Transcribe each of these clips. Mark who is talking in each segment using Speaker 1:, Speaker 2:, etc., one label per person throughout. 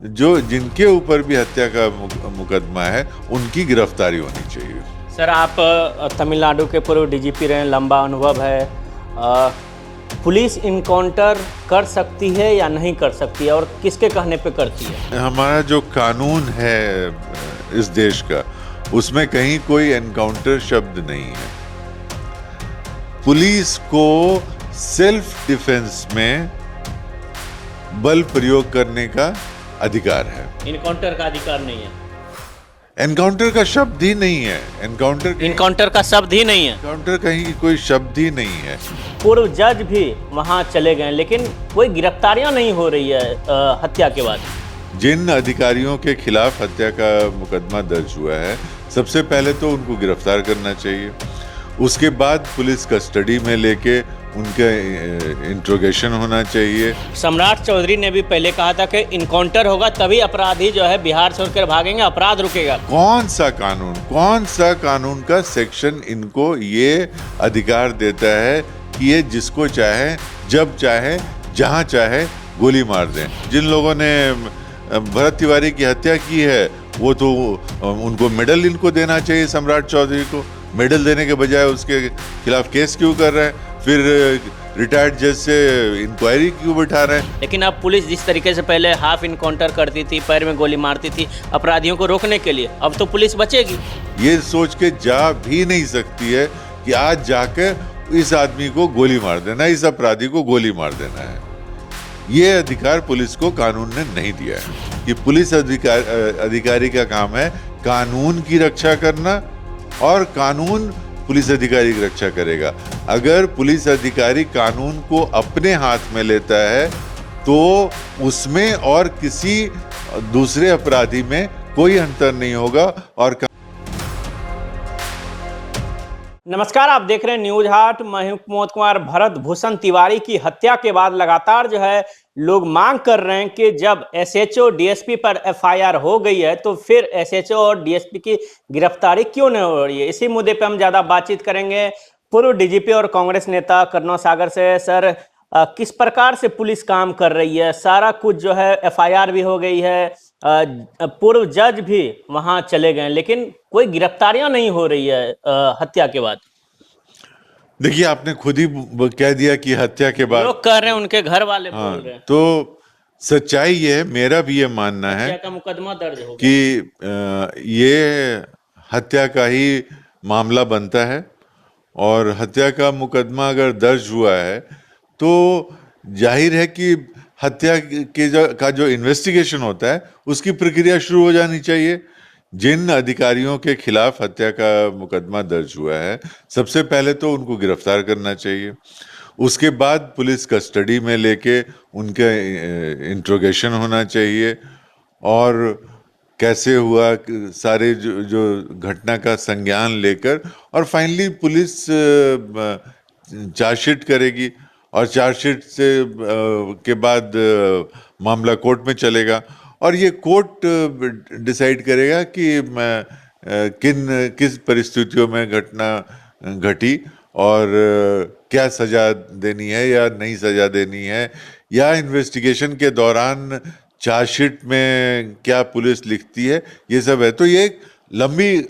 Speaker 1: जो जिनके ऊपर भी हत्या का मुकदमा है उनकी गिरफ्तारी होनी चाहिए।
Speaker 2: सर, आप तमिलनाडु के पूर्व डीजीपी रहे, लंबा अनुभव है। पुलिस इनकाउंटर कर सकती है या नहीं कर सकती है, और किसके कहने पे करती है?
Speaker 1: हमारा जो कानून है इस देश का, उसमें कहीं कोई एनकाउंटर शब्द नहीं है। पुलिस को सेल्फ डिफेंस में बल प्रयोग करने का अधिकार है।
Speaker 2: इनकाउंटर का अधिकार नहीं है।
Speaker 1: एनकाउंटर का शब्द ही नहीं है।
Speaker 2: इनकाउंटर का शब्द ही नहीं है।
Speaker 1: एनकाउंटर कहीं कोई शब्द ही नहीं है।
Speaker 2: पूर्व जज भी वहां चले गए, लेकिन कोई गिरफ्तारियां नहीं हो रही है हत्या के बाद।
Speaker 1: जिन अधिकारियों के खिलाफ हत्या का मुकदमा दर्ज हुआ है, सबसे पहले तो उनको गिरफ्तार करना चाहिए। उसके बाद पुलिस कस्टडी में लेके उनका इंट्रोगेशन होना चाहिए।
Speaker 2: सम्राट चौधरी ने भी पहले कहा था कि इनकाउंटर होगा तभी अपराधी जो है बिहार छोड़कर भागेंगे, अपराध रुकेगा।
Speaker 1: कौन सा कानून का सेक्शन इनको ये अधिकार देता है कि ये जिसको चाहे, जब चाहे, जहां चाहे गोली मार दें? जिन लोगों ने भरत तिवारी की हत्या की है, वो तो उनको मेडल इनको देना चाहिए। सम्राट चौधरी को मेडल देने के बजाय उसके खिलाफ केस क्यों कर रहे हैं? फिर रिटायर्ड जज से इंक्वायरी क्यों बैठा रहे हैं?
Speaker 2: लेकिन अब पुलिस जिस तरीके से पहले हाफ इनकाउंटर करती थी, पैर में गोली मारती थी अपराधियों को रोकने के लिए, अब तो पुलिस बचेगी।
Speaker 1: ये सोच के जा भी नहीं सकती है कि आज जाकर इस आदमी को गोली मार देना, इस अपराधी को गोली मार देना है। ये अधिकार पुलिस को कानून ने नहीं दिया है। कि पुलिस अधिकारी का काम है कानून की रक्षा करना, और कानून पुलिस अधिकारी की रक्षा करेगा। अगर पुलिस अधिकारी कानून को अपने हाथ में लेता है तो उसमें और किसी दूसरे अपराधी में कोई अंतर नहीं होगा। और
Speaker 2: नमस्कार, आप देख रहे हैं न्यूज हाट। मैं हूं प्रमोद कुमार। भरत भूषण तिवारी की हत्या के बाद लगातार जो है लोग मांग कर रहे हैं कि जब एसएचओ डीएसपी पर एफआईआर हो गई है तो फिर एसएचओ और डीएसपी की गिरफ्तारी क्यों नहीं हो रही है। इसी मुद्दे पे हम ज्यादा बातचीत करेंगे पूर्व डीजीपी और कांग्रेस नेता कन्नौज सागर से। सर, किस प्रकार से पुलिस काम कर रही है? सारा कुछ जो है एफआईआर भी हो गई है, पूर्व जज भी वहां चले गए, लेकिन कोई गिरफ्तारियां नहीं हो रही है हत्या के बाद।
Speaker 1: देखिए, आपने खुद ही कह दिया कि हत्या के बाद
Speaker 2: लोग कह रहे हैं, उनके घर वाले बोल रहे हैं।
Speaker 1: तो सच्चाई ये है, मेरा भी ये मानना है
Speaker 2: हत्या का मुकदमा दर्ज हो
Speaker 1: कि ये हत्या का ही मामला बनता है। और हत्या का मुकदमा अगर दर्ज हुआ है तो जाहिर है कि हत्या का जो इन्वेस्टिगेशन होता है उसकी प्रक्रिया शुरू हो जानी चाहिए। जिन अधिकारियों के खिलाफ हत्या का मुकदमा दर्ज हुआ है, सबसे पहले तो उनको गिरफ्तार करना चाहिए। उसके बाद पुलिस कस्टडी में लेके उनका इंट्रोगेशन होना चाहिए, और कैसे हुआ सारे जो घटना का संज्ञान लेकर, और फाइनली पुलिस चार्जशीट करेगी, और चार्जशीट से के बाद मामला कोर्ट में चलेगा, और ये कोर्ट डिसाइड करेगा कि किस परिस्थितियों में घटना घटी, और क्या सजा देनी है या नहीं सजा देनी है, या इन्वेस्टिगेशन के दौरान चार्जशीट में क्या पुलिस लिखती है, ये सब है। तो ये एक लंबी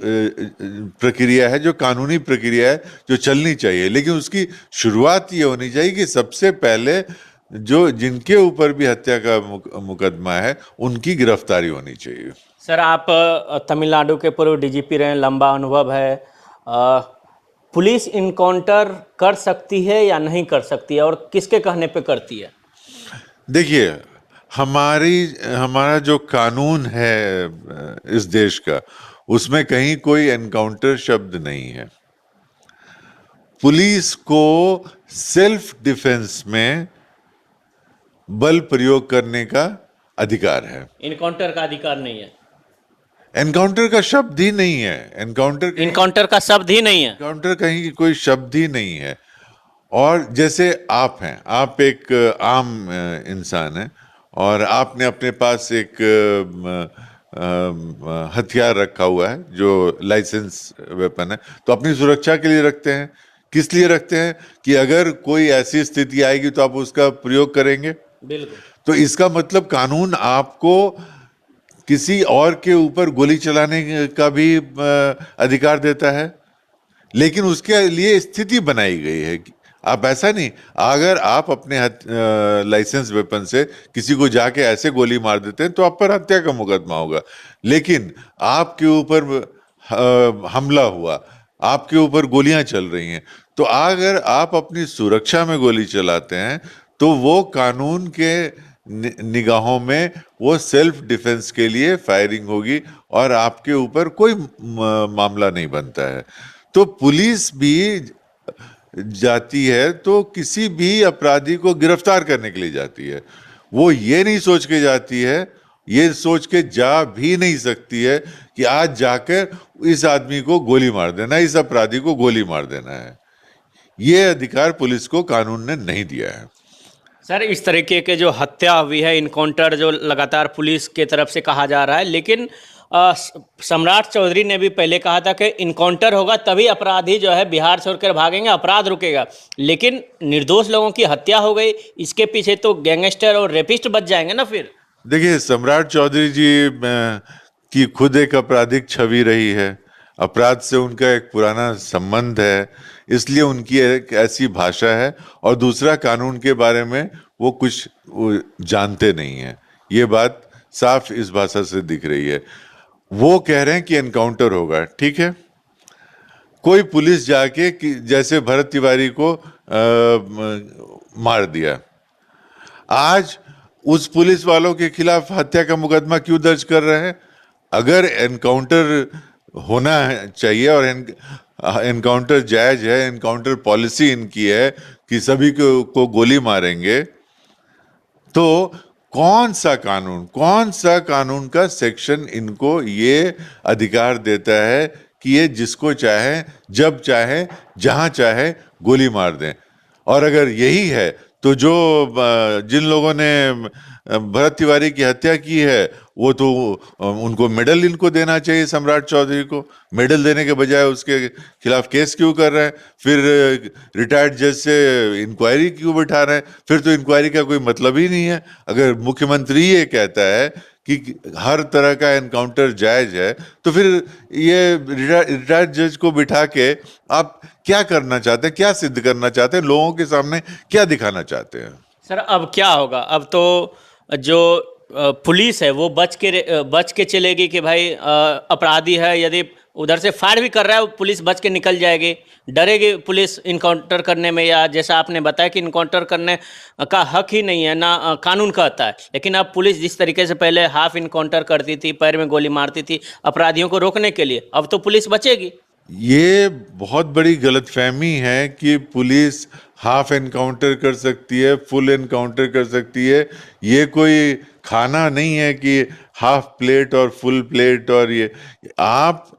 Speaker 1: प्रक्रिया है, जो कानूनी प्रक्रिया है, जो चलनी चाहिए। लेकिन उसकी शुरुआत ये होनी चाहिए कि सबसे पहले जो जिनके ऊपर भी हत्या का मुकदमा है उनकी गिरफ्तारी होनी चाहिए।
Speaker 2: सर, आप तमिलनाडु के पूर्व डीजीपी रहे, लंबा अनुभव है। पुलिस इनकाउंटर कर सकती है या नहीं कर सकती है, और किसके कहने पे करती है?
Speaker 1: देखिए, हमारा जो कानून है इस देश का, उसमें कहीं कोई एनकाउंटर शब्द नहीं है। पुलिस को सेल्फ डिफेंस में बल प्रयोग करने का अधिकार है।
Speaker 2: इनकाउंटर का अधिकार नहीं है।
Speaker 1: एनकाउंटर का शब्द ही नहीं है।
Speaker 2: इनकाउंटर का शब्द ही नहीं है।
Speaker 1: एनकाउंटर कहीं कोई शब्द ही नहीं है। और जैसे आप हैं, आप एक आम इंसान हैं, और आपने अपने पास एक हथियार रखा हुआ है जो लाइसेंस वेपन है, तो अपनी सुरक्षा के लिए रखते हैं। किस लिए रखते हैं? कि अगर कोई ऐसी स्थिति आएगी तो आप उसका प्रयोग करेंगे।
Speaker 2: बिल्कुल।
Speaker 1: तो इसका मतलब कानून आपको किसी और के ऊपर गोली चलाने का भी अधिकार देता है, लेकिन उसके लिए स्थिति बनाई गई है कि आप ऐसा नहीं, अगर आप अपने लाइसेंस वेपन से किसी को जाके ऐसे गोली मार देते हैं तो आप पर हत्या का मुकदमा होगा। लेकिन आपके ऊपर हमला हुआ, आपके ऊपर गोलियां चल रही हैं, तो अगर आप अपनी सुरक्षा में गोली चलाते हैं तो वो कानून के निगाहों में वो सेल्फ डिफेंस के लिए फायरिंग होगी और आपके ऊपर कोई मामला नहीं बनता है। तो पुलिस भी जाती है तो किसी भी अपराधी को गिरफ्तार करने के लिए जाती है। वो ये नहीं सोच के जाती है, ये सोच के जा भी नहीं सकती है कि आज जाकर इस आदमी को गोली मार देना, इस अपराधी को गोली मार देना है। ये अधिकार पुलिस को कानून ने नहीं दिया है।
Speaker 2: सर, इस तरीके के जो हत्या हुई है, इनकाउंटर जो लगातार पुलिस के तरफ से कहा जा रहा है, लेकिन सम्राट चौधरी ने भी पहले कहा था कि इनकाउंटर होगा तभी अपराधी जो है बिहार छोड़कर भागेंगे, अपराध रुकेगा। लेकिन निर्दोष लोगों की हत्या हो गई, इसके पीछे तो गैंगस्टर और रेपिस्ट बच जाएंगे ना फिर।
Speaker 1: देखिए, सम्राट चौधरी जी की खुद एक आपराधिक छवि रही है, अपराध से उनका एक पुराना संबंध है, इसलिए उनकी एक ऐसी भाषा है। और दूसरा, कानून के बारे में वो कुछ जानते नहीं है, ये बात साफ इस भाषा से दिख रही है। वो कह रहे हैं कि एनकाउंटर होगा, ठीक है। कोई पुलिस जाके जैसे भरत तिवारी को मार दिया, आज उस पुलिस वालों के खिलाफ हत्या का मुकदमा क्यों दर्ज कर रहे हैं? अगर एनकाउंटर होना चाहिए और एनकाउंटर जायज है, एनकाउंटर पॉलिसी इनकी है कि सभी को गोली मारेंगे, तो कौन सा कानून का सेक्शन इनको ये अधिकार देता है कि ये जिसको चाहे, जब चाहे, जहां चाहे गोली मार दें? और अगर यही है तो जो जिन लोगों ने भरत तिवारी की हत्या की है वो तो उनको मेडल इनको देना चाहिए, सम्राट चौधरी को। मेडल देने के बजाय उसके खिलाफ केस क्यों कर रहे हैं? फिर रिटायर्ड जज से इंक्वायरी क्यों बिठा रहे हैं? फिर तो इंक्वायरी का कोई मतलब ही नहीं है। अगर मुख्यमंत्री ये कहता है कि हर तरह का एनकाउंटर जायज है, तो फिर ये रिटायर्ड जज को बिठा के आप क्या करना चाहते हैं, क्या सिद्ध करना चाहते हैं, लोगों के सामने क्या दिखाना चाहते हैं?
Speaker 2: सर, अब क्या होगा? अब तो जो पुलिस है वो बच के चलेगी कि भाई अपराधी है, यदि उधर से फायर भी कर रहा है पुलिस बच के निकल जाएगी, डरेगी पुलिस इनकाउंटर करने में। या जैसा आपने बताया कि इनकाउंटर करने का हक ही नहीं है, ना कानून कहता है। लेकिन अब पुलिस जिस तरीके से पहले हाफ इनकाउंटर करती थी, पैर में गोली मारती थी अपराधियों को रोकने के लिए, अब तो पुलिस बचेगी।
Speaker 1: ये बहुत बड़ी गलतफहमी है कि पुलिस हाफ एनकाउंटर कर सकती है, फुल एनकाउंटर कर सकती है। ये कोई खाना नहीं है कि हाफ प्लेट और फुल प्लेट। और ये आप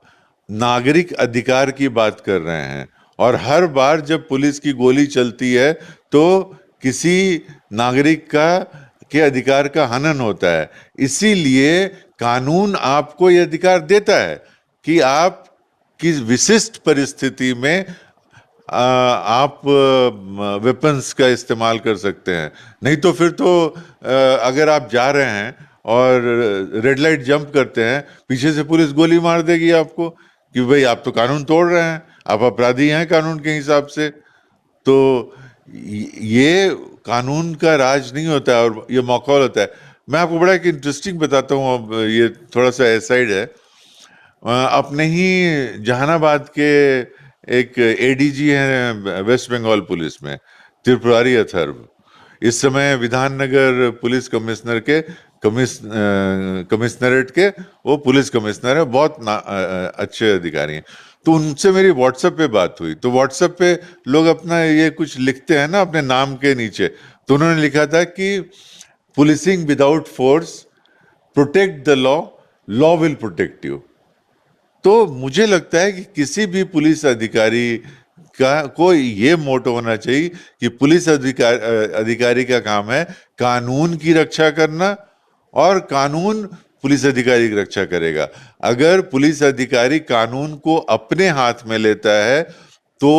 Speaker 1: नागरिक अधिकार की बात कर रहे हैं, और हर बार जब पुलिस की गोली चलती है तो किसी नागरिक के अधिकार का हनन होता है। इसीलिए कानून आपको ये अधिकार देता है कि आप किस विशिष्ट परिस्थिति में आप वेपन्स का इस्तेमाल कर सकते हैं। नहीं तो फिर तो अगर आप जा रहे हैं और रेड लाइट जंप करते हैं, पीछे से पुलिस गोली मार देगी आपको कि भाई आप तो कानून तोड़ रहे हैं, आप अपराधी हैं कानून के हिसाब से। तो ये कानून का राज नहीं होता है और ये माहौल होता है। मैं आपको बड़ा एक इंटरेस्टिंग बताता हूँ, अब ये थोड़ा सा एसाइड है। अपने ही जहानाबाद के एक एडीजी हैं वेस्ट बंगाल पुलिस में, त्रिपुरारी अथर्व, इस समय विधाननगर पुलिस कमिश्नर के कमिश्नरेट के वो पुलिस कमिश्नर है, बहुत अच्छे अधिकारी हैं। तो उनसे मेरी व्हाट्सएप पे बात हुई, तो व्हाट्सएप पे लोग अपना ये कुछ लिखते हैं ना अपने नाम के नीचे, तो उन्होंने लिखा था कि policing without force, protect the law, law will protect you. तो मुझे लगता है कि किसी भी पुलिस अधिकारी को ये मोटो होना चाहिए कि पुलिस अधिकारी का काम है कानून की रक्षा करना, और कानून पुलिस अधिकारी की रक्षा करेगा। अगर पुलिस अधिकारी कानून को अपने हाथ में लेता है तो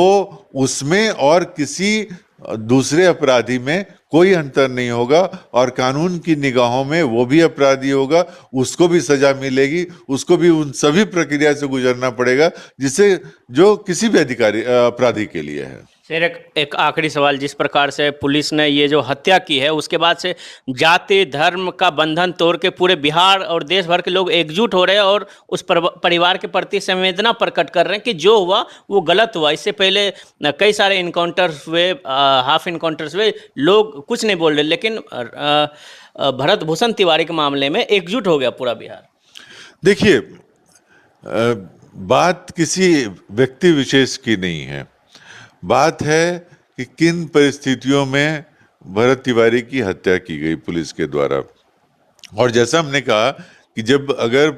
Speaker 1: उसमें और किसी दूसरे अपराधी में कोई अंतर नहीं होगा और कानून की निगाहों में वो भी अपराधी होगा, उसको भी सजा मिलेगी, उसको भी उन सभी प्रक्रिया से गुजरना पड़ेगा जिसे जो किसी भी अपराधी के लिए है।
Speaker 2: फिर एक आखिरी सवाल, जिस प्रकार से पुलिस ने ये जो हत्या की है उसके बाद से जाति धर्म का बंधन तोड़ के पूरे बिहार और देश भर के लोग एकजुट हो रहे हैं और उस परिवार के प्रति संवेदना प्रकट कर रहे हैं कि जो हुआ वो गलत हुआ। इससे पहले कई सारे इनकाउंटर्स हुए, हाफ इनकाउंटर्स हुए, लोग कुछ नहीं बोल रहे, लेकिन भरत भूषण तिवारी के मामले में एकजुट हो गया पूरा बिहार।
Speaker 1: देखिए, बात किसी व्यक्ति विशेष की नहीं है, बात है कि किन परिस्थितियों में भरत तिवारी की हत्या की गई पुलिस के द्वारा। और जैसा हमने कहा कि जब अगर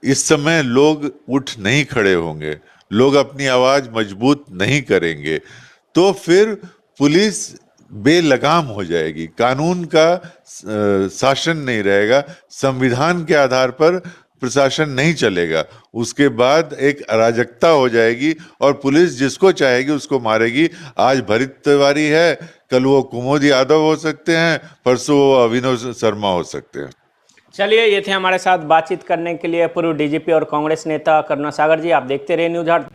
Speaker 1: इस समय लोग उठ नहीं खड़े होंगे, लोग अपनी आवाज मजबूत नहीं करेंगे, तो फिर पुलिस बेलगाम हो जाएगी, कानून का शासन नहीं रहेगा, संविधान के आधार पर प्रशासन नहीं चलेगा, उसके बाद एक अराजकता हो जाएगी और पुलिस जिसको चाहेगी उसको मारेगी। आज भरत तिवारी है, कल वो कुमोद यादव हो सकते हैं, परसों वो अभिनव शर्मा हो सकते हैं।
Speaker 2: चलिए, ये थे हमारे साथ बातचीत करने के लिए पूर्व डीजीपी और कांग्रेस नेता करुणा सागर जी। आप देखते रहिए न्यूज़ 8।